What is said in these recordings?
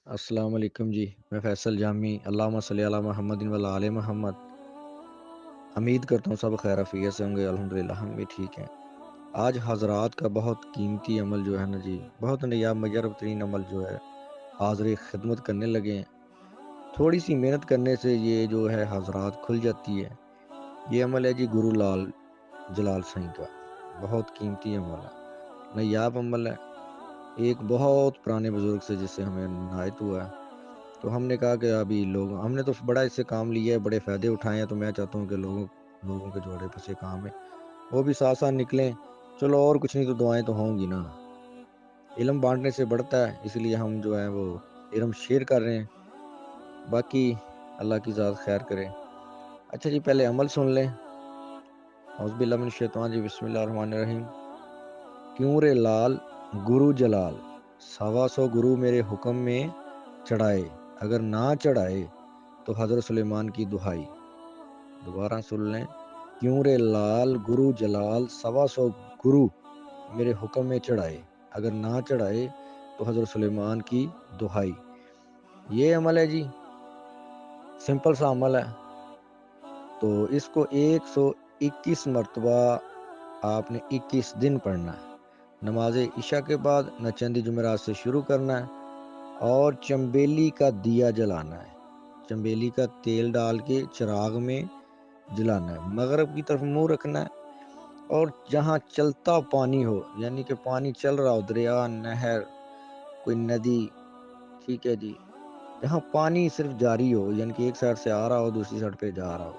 السلام علیکم جی، میں فیصل جامی اللہم صلی علی محمد و علی آل محمد۔ امید کرتا ہوں سب خیر عافیت سے ہوں گے، الحمدللہ ہم بھی ٹھیک ہیں۔ آج حضرات کا بہت قیمتی عمل جو ہے نا جی، بہت نیاب مجرب ترین عمل جو ہے، حاضر خدمت کرنے لگے ہیں۔ تھوڑی سی محنت کرنے سے یہ جو ہے حضرات کھل جاتی ہے۔ یہ عمل ہے جی گرو لال جلال سائیں کا، بہت قیمتی عمل ہے، نیاب عمل ہے۔ ایک بہت پرانے بزرگ سے جس سے ہمیں عنایت ہوا ہے، تو ہم نے کہا کہ ابھی ہم نے تو بڑا اس سے کام لیا ہے، بڑے فائدے اٹھائے ہیں، تو میں چاہتا ہوں کہ لوگوں کے جوڑے پسے کام ہے وہ بھی ساتھ ساتھ نکلیں۔ چلو اور کچھ نہیں تو دعائیں تو ہوں گی نا، علم بانٹنے سے بڑھتا ہے، اس لیے ہم جو ہے وہ علم شیئر کر رہے ہیں۔ باقی اللہ کی ذات خیر کرے۔ اچھا جی، پہلے عمل سن لیں۔ اعوذ باللہ من الشیطان جی، بسم اللہ الرحمن الرحیم۔ کیوں رے لال گرو جلال، سوا سو گرو میرے حکم میں چڑھائے، اگر نہ چڑھائے تو حضرت سلیمان کی دہائی۔ دوبارہ سن لیں۔ کیوں رے لال گرو جلال، سوا سو گرو میرے حکم میں چڑھائے، اگر نہ چڑھائے تو حضرت سلیمان کی دہائی۔ یہ عمل ہے جی، سمپل سا عمل ہے۔ تو اس کو 121 مرتبہ آپ نے 21 دن پڑھنا ہے۔ نماز عشاء کے بعد نہ چندی جمعرات سے شروع کرنا ہے، اور چمبیلی کا دیا جلانا ہے۔ چمبیلی کا تیل ڈال کے چراغ میں جلانا ہے، مغرب کی طرف منہ رکھنا ہے، اور جہاں چلتا پانی ہو، یعنی کہ پانی چل رہا ہو، دریا، نہر، کوئی ندی، ٹھیک ہے جی، جہاں پانی صرف جاری ہو، یعنی کہ ایک سائڈ سے آ رہا ہو دوسری سائڈ پہ جا رہا ہو،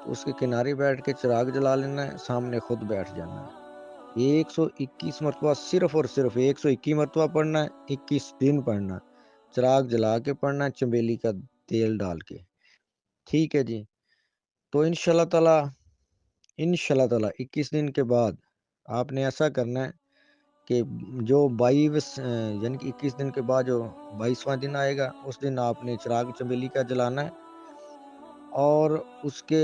تو اس کے کنارے بیٹھ کے چراغ جلا لینا ہے، سامنے خود بیٹھ جانا ہے۔ 121 مرتبہ، صرف اور صرف 121 مرتبہ پڑھنا ہے، 21 دن پڑھنا ہے، چراغ جلا کے پڑھنا ہے، چمبیلی کا تیل ڈال کے، ٹھیک ہے جی۔ تو انشاءاللہ تعالی 21 دن کے بعد آپ نے ایسا کرنا ہے کہ جو 22 یعنی کہ 21 دن کے بعد جو 22واں دن آئے گا، اس دن آپ نے چراغ چمبیلی کا جلانا ہے، اور اس کے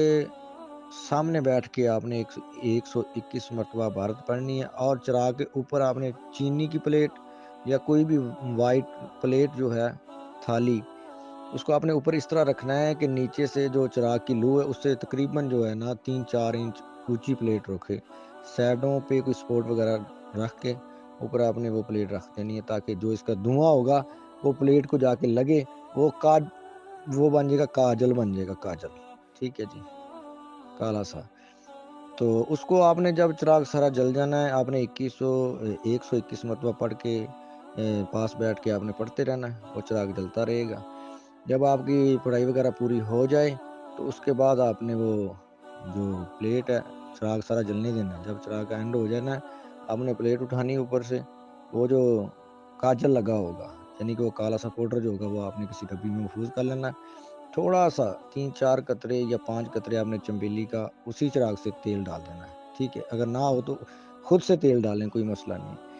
سامنے بیٹھ کے آپ نے 121 مرتبہ عبارت پڑھنی ہے، اور چراغ کے اوپر آپ نے چینی کی پلیٹ یا کوئی بھی وائٹ پلیٹ جو ہے، تھالی، اس کو آپ نے اوپر اس طرح رکھنا ہے کہ نیچے سے جو چراغ کی لو ہے اس سے تقریباً جو ہے نا 3-4 انچ اونچی پلیٹ رکھے، سائڈوں پہ کوئی سپورٹ وغیرہ رکھ کے اوپر آپ نے وہ پلیٹ رکھ دینی ہے، تاکہ جو اس کا دھواں ہوگا وہ پلیٹ کو جا کے لگے، وہ بن جائے گا کاجل، بن جائے گا کاجل، ٹھیک ہے جی، کالا سا۔ تو اس کو آپ نے جب چراغ سارا جل جانا ہے، آپ نے 121 مرتبہ پڑھ کے پاس بیٹھ کے آپ نے پڑھتے رہنا ہے، وہ چراغ جلتا رہے گا۔ جب آپ کی پڑھائی وغیرہ پوری ہو جائے تو اس کے بعد آپ نے وہ جو پلیٹ ہے، چراغ سارا جلنے دینا ہے، جب چراغ کا اینڈ ہو جانا ہے، آپ نے پلیٹ اٹھانی اوپر سے، وہ جو کاجل لگا ہوگا، یعنی کہ وہ کالا سا پاؤڈر جو ہوگا، وہ آپ نے کسی ڈبی میں محفوظ کر لینا ہے۔ تھوڑا سا 3-4 قطرے یا 5 قطرے آپ نے چمبیلی کا اسی چراغ سے تیل ڈال دینا ہے، ٹھیک ہے، اگر نہ ہو تو خود سے تیل ڈالیں، کوئی مسئلہ نہیں ہے۔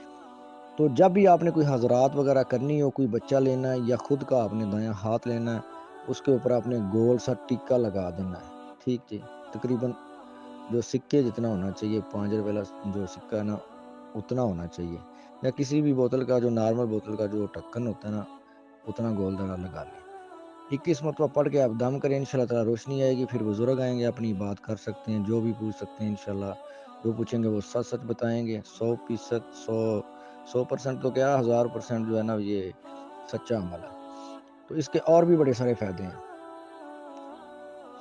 تو جب بھی آپ نے کوئی حضرات وغیرہ کرنی ہو، کوئی بچہ لینا ہے یا خود کا آپ نے دایاں ہاتھ لینا ہے، اس کے اوپر آپ نے گول سا ٹکا لگا دینا ہے، ٹھیک جی، تقریباً جو سکے جتنا ہونا چاہیے، 5 روپے والا جو سکہ ہے نا، اتنا ہونا چاہیے، یا کسی بھی بوتل کا جو نارمل بوتل کا جو ڈھکن ہوتا ہے نا، اتنا گول دڑا لگا لیں۔ 21 مرتبہ پڑھ کے آپ دم کریں، انشاءاللہ تعالی روشنی آئے گی، پھر بزرگ آئیں گے، اپنی بات کر سکتے ہیں، جو بھی پوچھ سکتے ہیں، انشاءاللہ جو پوچھیں گے وہ سچ سچ بتائیں گے، 100%، 100% تو کیا، 1000% جو ہے نا، یہ سچا عمل ہے۔ تو اس کے اور بھی بڑے سارے فائدے ہیں۔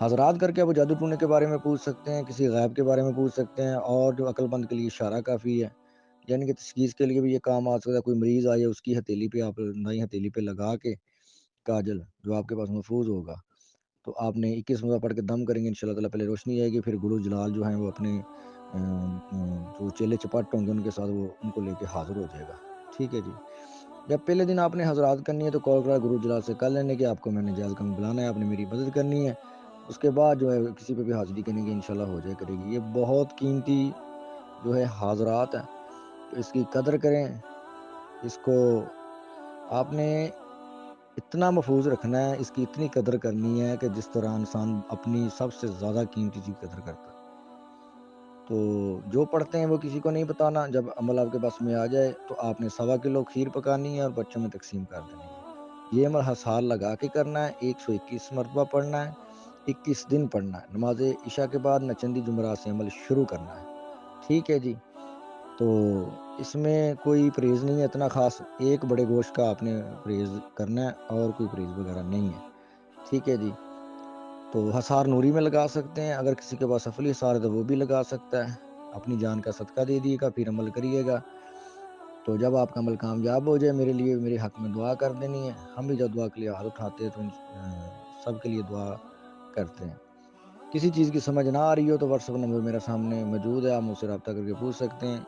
حضرات کر کے وہ جادو ٹونے کے بارے میں پوچھ سکتے ہیں، کسی غائب کے بارے میں پوچھ سکتے ہیں، اور جو عقل مند کے لیے اشارہ کافی ہے، یعنی کہ تشخیص کے لیے بھی یہ کام آ سکتا ہے۔ کوئی مریض آئے، اس کی ہتھیلی پہ آپ دائیں ہتھیلی پہ لگا کے کاجل جو آپ کے پاس محفوظ ہوگا، تو آپ نے 21 مرتبہ پڑھ کے دم کریں گے، انشاءاللہ تعالیٰ پہلے روشنی آئے گی، پھر گرو جلال جو ہیں وہ اپنے جو چیلے چپٹ ہوں گے ان کے ساتھ، وہ ان کو لے کے حاضر ہو جائے گا، ٹھیک ہے جی۔ جب پہلے دن آپ نے حضرات کرنی ہے تو کال کرا گرو جلال سے کر لینے کہ آپ کو میں نے جائز کم بلانا ہے، آپ نے میری مدد کرنی ہے، اس کے بعد جو ہے کسی پہ بھی حاضری کریں گے، انشاءاللہ ہو جائے کرے گی۔ یہ بہت قیمتی جو ہے حاضرات ہیں، تو اس کی قدر کریں، اس کو آپ نے اتنا محفوظ رکھنا ہے، اس کی اتنی قدر کرنی ہے کہ جس طرح انسان اپنی سب سے زیادہ قیمتی چیز قدر کرتا ہے۔ تو جو پڑھتے ہیں وہ کسی کو نہیں بتانا، جب عمل آپ کے پاس میں آ جائے تو آپ نے 1.25 کلو کھیر پکانی ہے اور بچوں میں تقسیم کر دینی ہے۔ یہ عمل ہر سال لگا کے کرنا ہے، 121 مرتبہ پڑھنا ہے، 21 دن پڑھنا ہے، نماز عشاء کے بعد نچندی جمعرات سے عمل شروع کرنا ہے، ٹھیک ہے جی۔ تو اس میں کوئی پرہیز نہیں ہے اتنا خاص، ایک بڑے گوشت کا آپ نے پرہیز کرنا ہے اور کوئی پرہیز وغیرہ نہیں ہے، ٹھیک ہے جی۔ تو حصار نوری میں لگا سکتے ہیں، اگر کسی کے پاس سفلی حصار ہے تو وہ بھی لگا سکتا ہے، اپنی جان کا صدقہ دے دیے گا، پھر عمل کریے گا۔ تو جب آپ کا عمل کامیاب ہو جائے میرے لیے میرے حق میں دعا کر دینی ہے، ہم بھی جب دعا کے لیے ہاتھ اٹھاتے ہیں تو سب کے لیے دعا کرتے ہیں۔ کسی چیز کی سمجھ نہ آ رہی ہو تو واٹس ایپ نمبر میرا سامنے موجود ہے، آپ مجھ سے رابطہ کر کے پوچھ سکتے ہیں۔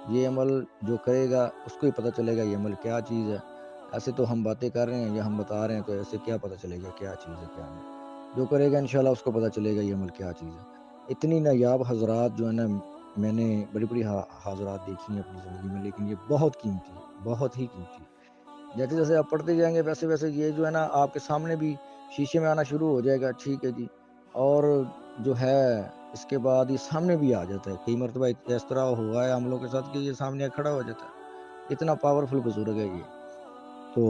یہ عمل جو کرے گا اس کو ہی پتہ چلے گا یہ عمل کیا چیز ہے، ایسے تو ہم باتیں کر رہے ہیں یا ہم بتا رہے ہیں تو ایسے کیا پتہ چلے گا کیا چیز ہے کیا نہیں، جو کرے گا انشاءاللہ اس کو پتہ چلے گا یہ عمل کیا چیز ہے۔ اتنی نایاب حضرات جو ہے نا، میں نے بڑی بڑی حضرات دیکھی ہیں اپنی زندگی میں، لیکن یہ بہت قیمتی ہے، بہت ہی قیمتی ہے۔ جیسے جیسے آپ پڑھتے جائیں گے ویسے ویسے یہ جو ہے نا آپ کے سامنے بھی شیشے میں آنا شروع ہو جائے گا، ٹھیک ہے جی۔ اور جو ہے اس کے بعد یہ سامنے بھی آ جاتا ہے، کئی مرتبہ اس طرح ہوا ہے عملوں کے ساتھ کہ یہ سامنے کھڑا ہو جاتا ہے، اتنا پاورفل بزرگ ہے یہ۔ تو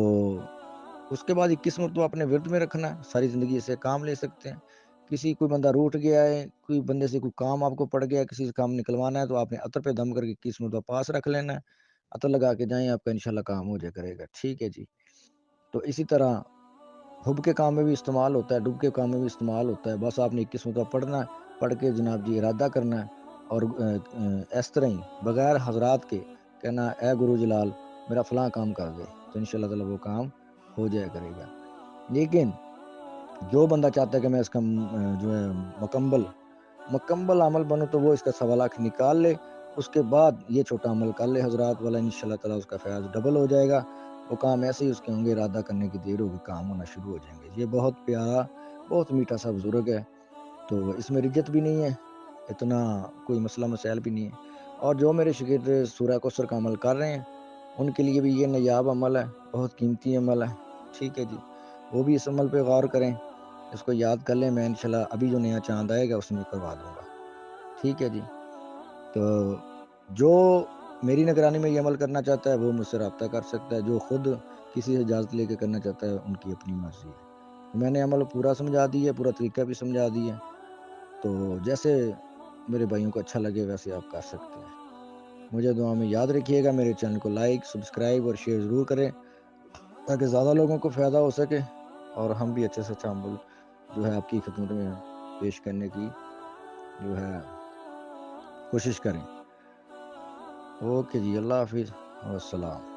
اس کے بعد 21 مرتبہ اپنے ورد میں رکھنا ہے، ساری زندگی سے کام لے سکتے ہیں۔ کسی کوئی بندہ روٹ گیا ہے، کوئی بندے سے کوئی کام آپ کو پڑ گیا ہے، کسی سے کام نکلوانا ہے تو آپ نے عطر پہ دم کر کے 21 مرتبہ پاس رکھ لینا ہے، عطر لگا کے جائیں، آپ کا انشاءاللہ کام ہو جائے کرے گا، ٹھیک ہے جی۔ تو اسی طرح حب کے کام میں بھی استعمال ہوتا ہے، ڈب کے کام میں بھی استعمال ہوتا ہے، بس آپ نے 21 مرتبہ پڑھنا ہے، پڑھ کے جناب جی ارادہ کرنا ہے، اور اس طرح ہی بغیر حضرات کے کہنا اے گرو جلال میرا فلاں کام کر دے، تو انشاءاللہ تعالی وہ کام ہو جایا کرے گا۔ لیکن جو بندہ چاہتا ہے کہ میں اس کا جو ہے مکمل عمل بنوں تو وہ اس کا 1.25 لاکھ نکال لے، اس کے بعد یہ چھوٹا عمل کر لے حضرات والا، انشاءاللہ تعالی اس کا فیض ڈبل ہو جائے گا۔ وہ کام ایسے ہی اس کے ہوں گے، ارادہ کرنے کی دیر ہوگی کام ہونا شروع ہو جائیں گے۔ یہ بہت پیارا بہت میٹھا سا بزرگ ہے، تو اس میں رجت بھی نہیں ہے، اتنا کوئی مسئلہ مسائل بھی نہیں ہے۔ اور جو میرے شاگرد سورہ کوثر کا عمل کر رہے ہیں ان کے لیے بھی یہ نایاب عمل ہے، بہت قیمتی عمل ہے، ٹھیک ہے جی۔ وہ بھی اس عمل پہ غور کریں، اس کو یاد کر لیں، میں انشاءاللہ ابھی جو نیا چاند آئے گا اس میں کروا دوں گا، ٹھیک ہے جی۔ تو جو میری نگرانی میں یہ عمل کرنا چاہتا ہے وہ مجھ سے رابطہ کر سکتا ہے، جو خود کسی سے اجازت لے کے کرنا چاہتا ہے ان کی اپنی مرضی ہے۔ میں نے عمل پورا سمجھا دی ہے، پورا طریقہ بھی سمجھا دی ہے، تو جیسے میرے بھائیوں کو اچھا لگے ویسے آپ کر سکتے ہیں۔ مجھے دعا میں یاد رکھیے گا، میرے چینل کو لائک سبسکرائب اور شیئر ضرور کریں تاکہ زیادہ لوگوں کو فائدہ ہو سکے، اور ہم بھی اچھے سے اچھا عمل جو ہے آپ کی خدمت میں پیش کرنے کی جو ہے کوشش کریں۔ اوکے جی، اللہ حافظ والسلام۔